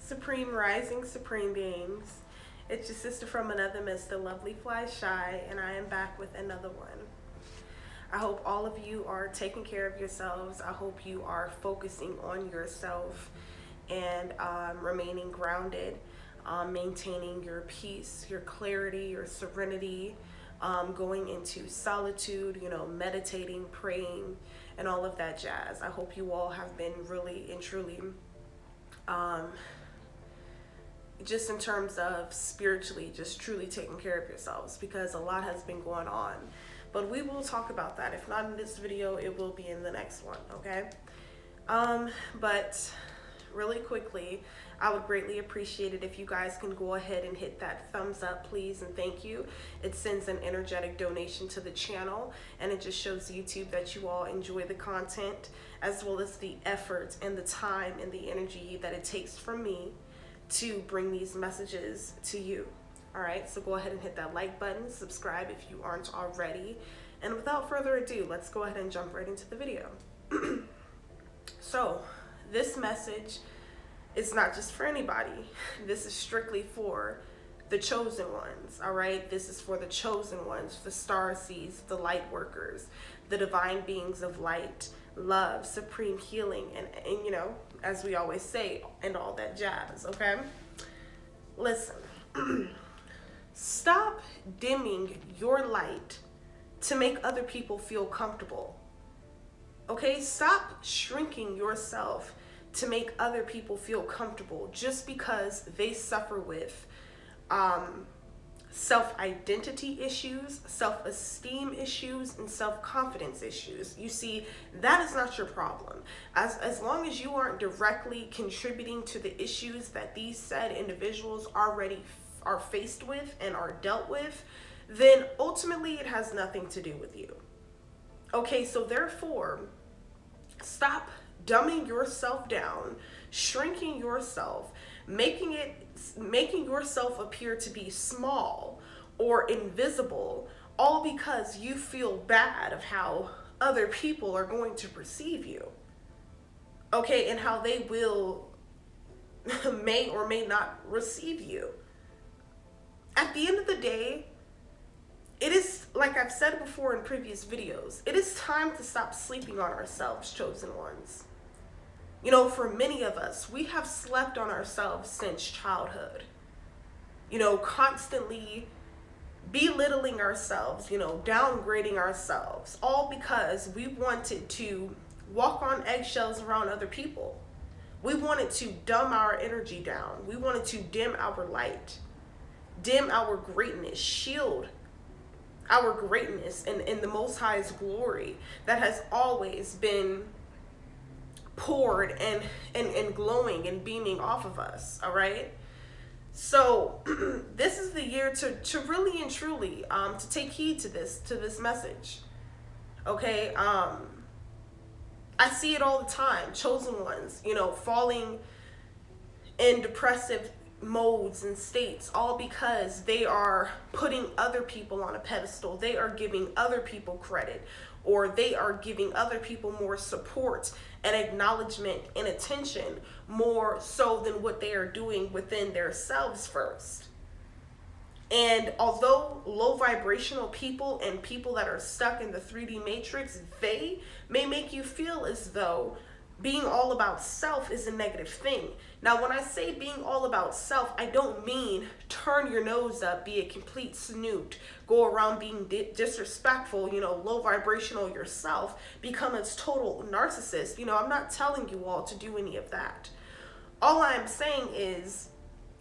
Supreme Rising Supreme Beings. It's your sister from another mister, Lovely Fly Shy, and I am back with another one. I hope all of you are taking care of yourselves. I hope you are focusing on yourself and remaining grounded, maintaining your peace, your clarity, your serenity, going into solitude, meditating, praying, and all of that jazz. I hope you all have been really and truly just in terms of spiritually, just truly taking care of yourselves, because a lot has been going on. But we will talk about that. If not in this video, it will be in the next one, okay? But really quickly, I would greatly appreciate it if you guys can go ahead and hit that thumbs up, please, and thank you. It sends an energetic donation to the channel, and it just shows YouTube that you all enjoy the content, as well as the effort and the time and the energy that it takes from me to bring these messages to you. All right, so go ahead and hit that like button, subscribe if you aren't already, and without further ado, let's go ahead and jump right into the video. So this message is not just for anybody. This is strictly for the chosen ones. All right, this is for the chosen ones, the star seeds, the light workers, the divine beings of light, love, supreme healing, and as we always say, and all that jazz. Okay, listen. Stop dimming your light to make other people feel comfortable. Okay, stop shrinking yourself to make other people feel comfortable just because they suffer with self-identity issues, self-esteem issues, and self-confidence issues. You see, that is not your problem. As long as you aren't directly contributing to the issues that these said individuals already are faced with and are dealt with, then ultimately it has nothing to do with you. Okay, so therefore, stop dumbing yourself down, shrinking yourself, making yourself appear to be small or invisible, all because you feel bad of how other people are going to perceive you. Okay, and how they will may or may not receive you. At the end of the day, it is, like I've said before in previous videos, it is time to stop sleeping on ourselves, chosen ones. For many of us, we have slept on ourselves since childhood. Constantly belittling ourselves, downgrading ourselves, all because we wanted to walk on eggshells around other people. We wanted to dumb our energy down. We wanted to dim our light, dim our greatness, shield our greatness in the Most High's glory that has always been poured and glowing and beaming off of us. All right, so this is the year to really and truly to take heed to this message. Okay, I see it all the time, chosen ones, falling in depressive modes and states, all because they are putting other people on a pedestal. They are giving other people credit, or they are giving other people more support and acknowledgement and attention, more so than what they are doing within themselves first. And although low vibrational people and people that are stuck in the 3D matrix, they may make you feel as though being all about self is a negative thing. Now, when I say being all about self, I don't mean turn your nose up, be a complete snoot, go around being disrespectful, low vibrational yourself, become a total narcissist. I'm not telling you all to do any of that. All I'm saying is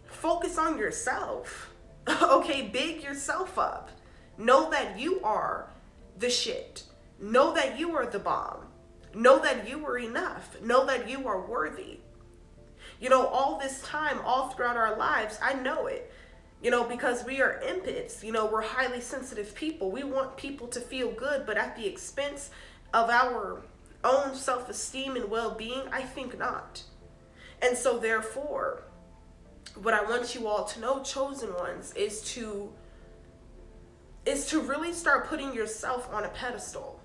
focus on yourself. Okay, big yourself up. Know that you are the shit. Know that you are the bomb. Know that you are enough. Know that you are worthy. All this time, all throughout our lives, I know it, because we are empaths, we're highly sensitive people. We want people to feel good, but at the expense of our own self-esteem and well-being, I think not. And so therefore, what I want you all to know, chosen ones, is to really start putting yourself on a pedestal.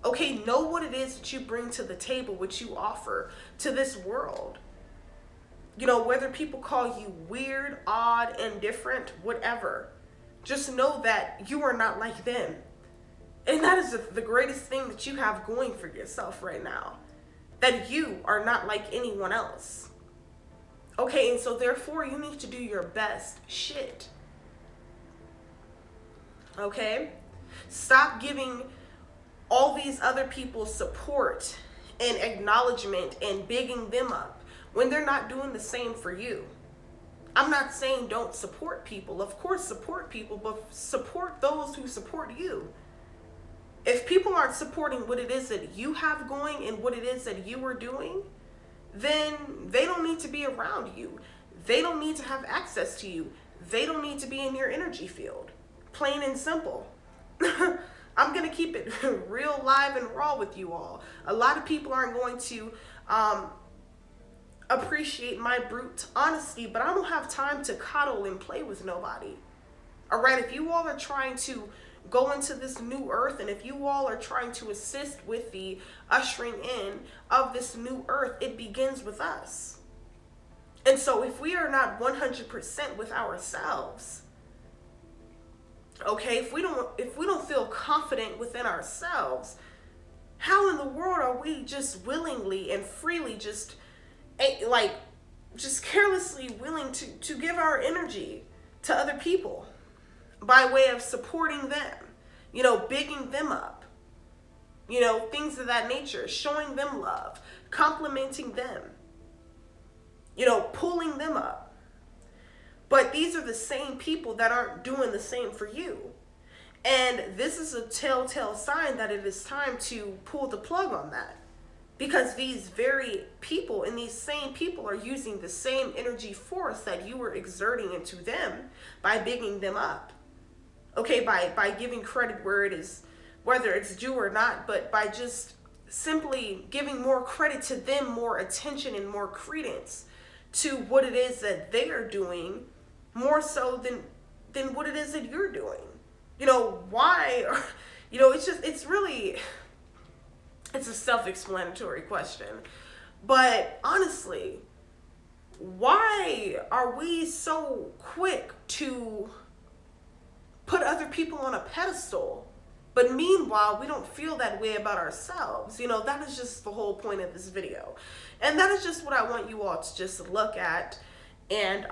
Okay, know what it is that you bring to the table, what you offer to this world. Whether people call you weird, odd, indifferent, whatever, just know that you are not like them. And that is the greatest thing that you have going for yourself right now. That you are not like anyone else. Okay, and so therefore you need to do your best shit. Okay? Stop giving all these other people support and acknowledgement and bigging them up when they're not doing the same for you. I'm not saying don't support people. Of course, support people, but support those who support you. If people aren't supporting what it is that you have going and what it is that you are doing, then they don't need to be around you. They don't need to have access to you. They don't need to be in your energy field. Plain and simple. I'm going to keep it real live and raw with you all. A lot of people aren't going to appreciate my brute honesty, but I don't have time to coddle and play with nobody. All right, if you all are trying to go into this new earth, and if you all are trying to assist with the ushering in of this new earth, it begins with us. And so if we are not 100% with ourselves, okay, if we don't feel confident within ourselves, how in the world are we just willingly and freely just carelessly willing to give our energy to other people by way of supporting them, bigging them up, things of that nature, showing them love, complimenting them, pulling them up. But these are the same people that aren't doing the same for you. And this is a telltale sign that it is time to pull the plug on that. Because these very people and these same people are using the same energy force that you were exerting into them by bigging them up. Okay, by giving credit where it is, whether it's due or not, but by just simply giving more credit to them, more attention and more credence to what it is that they are doing, more so than what it is that you're doing. Why? It's a self-explanatory question. But honestly, why are we so quick to put other people on a pedestal, but meanwhile we don't feel that way about ourselves? That is just the whole point of this video. And that is just what I want you all to just look at and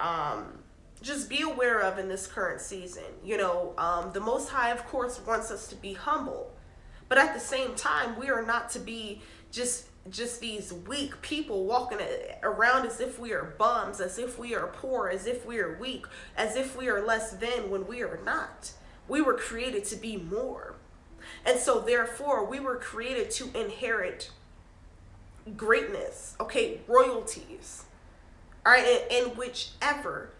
just be aware of in this current season. The Most High, of course, wants us to be humble. But at the same time, we are not to be just these weak people walking around as if we are bums, as if we are poor, as if we are weak, as if we are less than when we are not. We were created to be more. And so therefore, we were created to inherit greatness, okay, royalties, all right, in whichever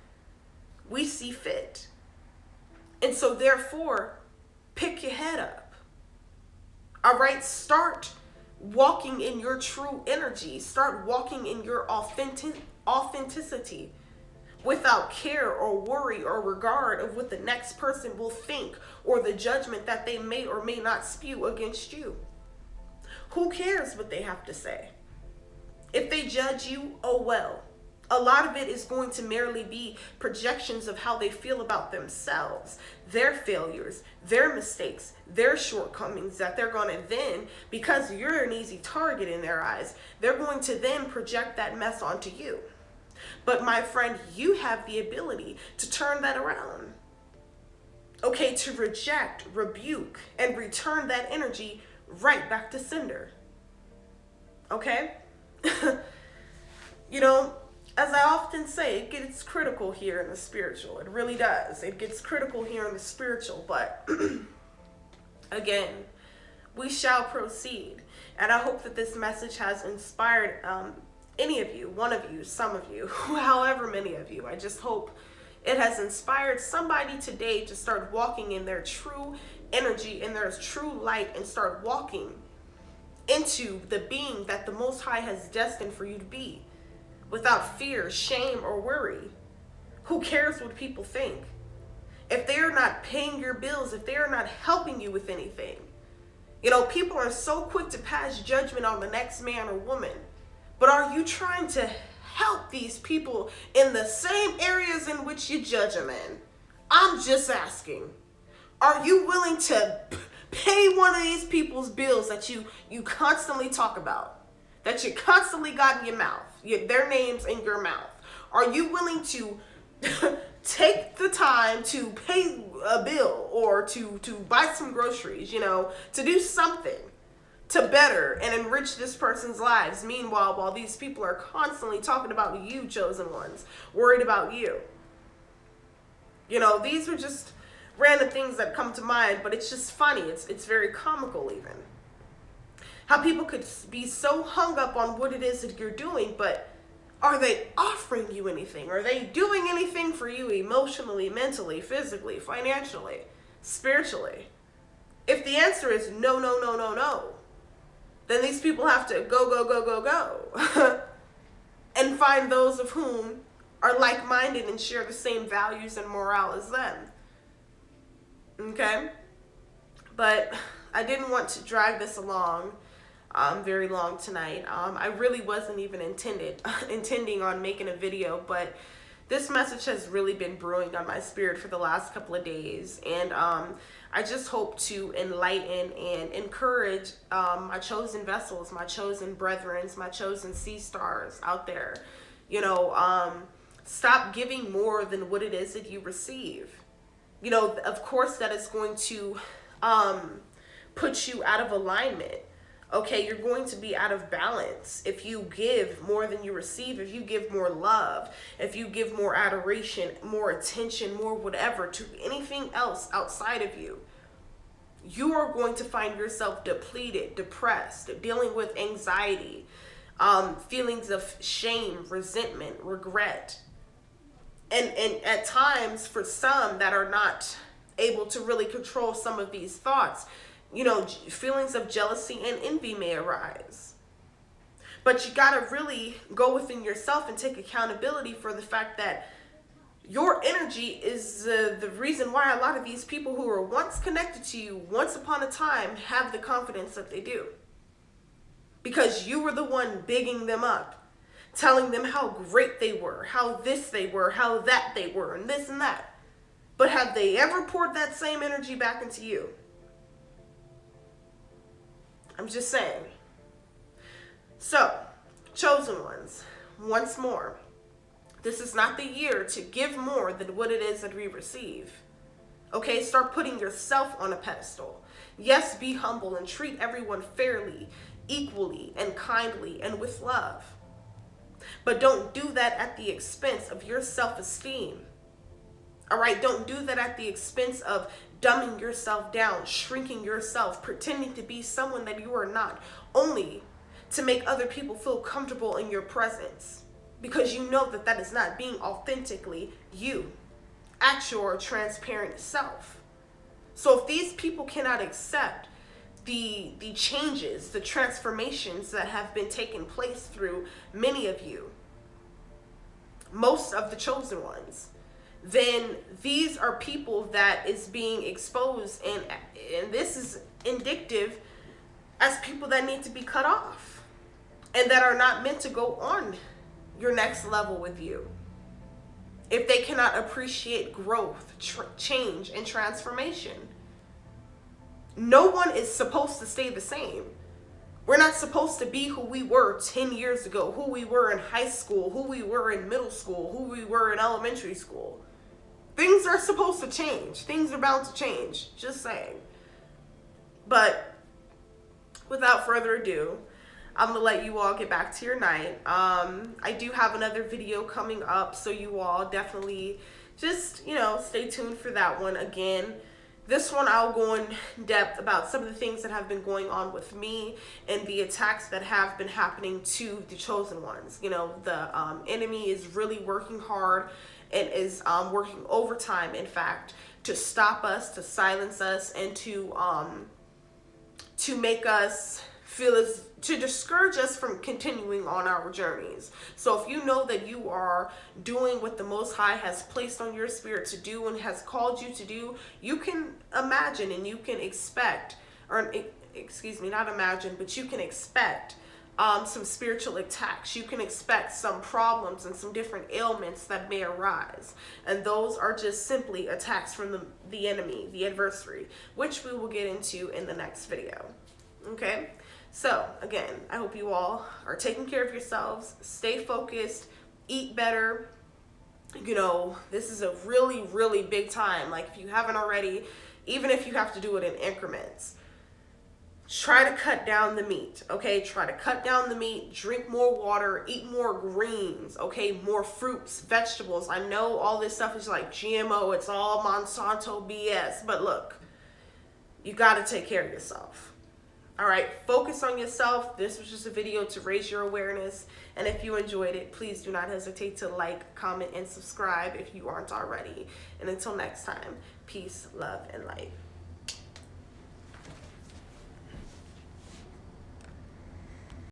we see fit. And so therefore, pick your head up. All right, start walking in your true energy. Start walking in your authenticity without care or worry or regard of what the next person will think or the judgment that they may or may not spew against you. Who cares what they have to say? If they judge you, oh well. A lot of it is going to merely be projections of how they feel about themselves, their failures, their mistakes, their shortcomings that they're going to then, because you're an easy target in their eyes, they're going to then project that mess onto you. But my friend, you have the ability to turn that around. Okay, to reject, rebuke, and return that energy right back to sender. Okay? As I often say, it gets critical here in the spiritual. It really does. It gets critical here in the spiritual. But again, we shall proceed. And I hope that this message has inspired any of you, one of you, some of you, however many of you. I just hope it has inspired somebody today to start walking in their true energy, in their true light, and start walking into the being that the Most High has destined for you to be. Without fear, shame, or worry. Who cares what people think? If they are not paying your bills, if they are not helping you with anything. People are so quick to pass judgment on the next man or woman. But are you trying to help these people in the same areas in which you judge them in. I'm just asking, are you willing to pay one of these people's bills that you constantly talk about, that you constantly got in your mouth, their names in your mouth? Are you willing to take the time to pay a bill or to buy some groceries, to do something to better and enrich this person's lives? Meanwhile, while these people are constantly talking about you, chosen ones, worried about you. These are just random things that come to mind, but it's just funny. It's very comical even. How people could be so hung up on what it is that you're doing, but are they offering you anything? Are they doing anything for you emotionally, mentally, physically, financially, spiritually? If the answer is no, no, no, no, no, then these people have to go, and find those of whom are like-minded and share the same values and morale as them. Okay? But I didn't want to drag this along very long tonight. I really wasn't even intending on making a video, but this message has really been brewing on my spirit for the last couple of days, and I just hope to enlighten and encourage my chosen vessels, my chosen brethren, my chosen sea stars out there. Stop giving more than what it is that you receive. Of course that is going to put you out of alignment. Okay, you're going to be out of balance if you give more than you receive, if you give more love, if you give more adoration, more attention, more whatever to anything else outside of you. You are going to find yourself depleted, depressed, dealing with anxiety, feelings of shame, resentment, regret. And at times, for some that are not able to really control some of these thoughts, feelings of jealousy and envy may arise. But you got to really go within yourself and take accountability for the fact that your energy is the reason why a lot of these people who were once connected to you once upon a time have the confidence that they do. Because you were the one bigging them up, telling them how great they were, how this they were, how that they were, and this and that. But have they ever poured that same energy back into you? I'm just saying. So, chosen ones, once more, this is not the year to give more than what it is that we receive. Okay, start putting yourself on a pedestal. Yes, be humble and treat everyone fairly, equally, and kindly, and with love. But don't do that at the expense of your self-esteem. All right, don't do that at the expense of dumbing yourself down, shrinking yourself, pretending to be someone that you are not, only to make other people feel comfortable in your presence, because you know that that is not being authentically you at your transparent self. So if these people cannot accept the changes, the transformations that have been taking place through many of you, most of the chosen ones, then these are people that is being exposed, and this is indicative as people that need to be cut off and that are not meant to go on your next level with you if they cannot appreciate growth, change, and transformation. No one is supposed to stay the same. We're not supposed to be who we were 10 years ago, who we were in high school, who we were in middle school, who we were in elementary school. Things are supposed to change. Things are bound to change. Just saying. But without further ado, I'm going to let you all get back to your night. I do have another video coming up, so you all definitely just, stay tuned for that one. Again, this one I'll go in depth about some of the things that have been going on with me and the attacks that have been happening to the chosen ones. The enemy is really working hard and is working overtime, in fact, to stop us, to silence us, and to make us feel to discourage us from continuing on our journeys. So if you know that you are doing what the Most High has placed on your spirit to do and has called you to do, you can imagine and you can expect, or excuse me, not imagine, but you can expect some spiritual attacks. You can expect some problems and some different ailments that may arise. And those are just simply attacks from the enemy, the adversary, which we will get into in the next video. Okay? So, again, I hope you all are taking care of yourselves, stay focused, eat better. You know, this is a really, really big time. Like, if you haven't already, even if you have to do it in increments, try to cut down the meat, okay? Try to cut down the meat, drink more water, eat more greens, okay? More fruits, vegetables. I know all this stuff is like GMO, it's all Monsanto BS, but look, you got to take care of yourself. All right, focus on yourself. This was just a video to raise your awareness. And if you enjoyed it, please do not hesitate to like, comment, and subscribe if you aren't already. And until next time, peace, love, and light.